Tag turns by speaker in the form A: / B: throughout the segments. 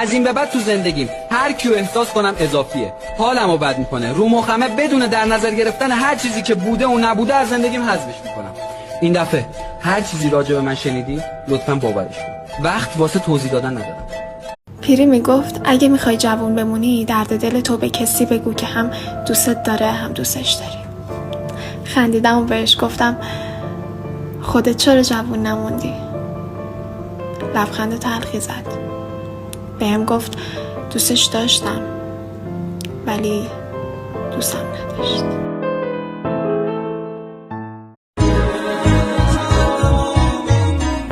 A: از این به بعد تو زندگیم هر کیو احساس کنم اضافیه، حالمو بد میکنه، رو مخمه، بدون در نظر گرفتن هر چیزی که بوده و نبوده از زندگیم حذفش میکنم. این دفعه هر چیزی راجع به من شنیدی لطفاً باورش کن، وقت واسه توضیح دادن ندارم.
B: پیری میگفت اگه میخوای جوون بمونی درد دل تو به کسی بگو که هم دوستت داره هم دوستش داری. خندیدم و بهش گفتم خودت چرا جوون نموندی؟ لبخند تلخی زد. بهم گفت دوستش داشتم ولی دوستم نداشت.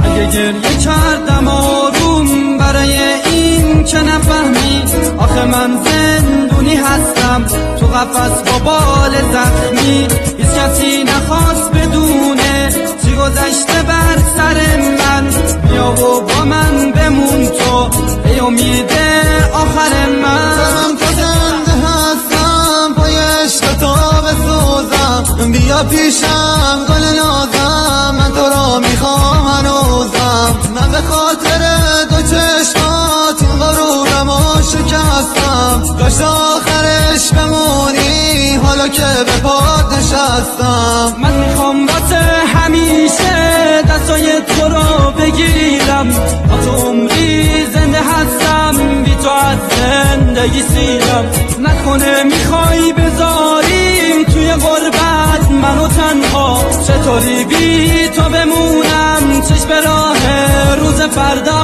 C: اگه گریه کردم آروم برای این که نفهمی آخه من زندونی هستم تو قفس با بال زخمی، هیچ کسی نخواست بدونه چی گذشته بر سر من، بیا و با من بمون تو ای امید آخر من.
D: تو زنده هستم پای عشق تو بسوزم، بیا پیشم گل نازم، من تو را میخوام هنوزم، من به خاطر دو چشمات این غرورم و شکستم، داشت آخرش بمونی حالا که به پات نشستم.
C: من میخوام واسه همیشه دستای تو رو بگیرم، با تو عمری زنده هستم، بی تو از زندگی سیرم، نکنه میخوای بذاریم توی غربت منو تنها، چطوری بی تو بمونم چشم راه روز فردا.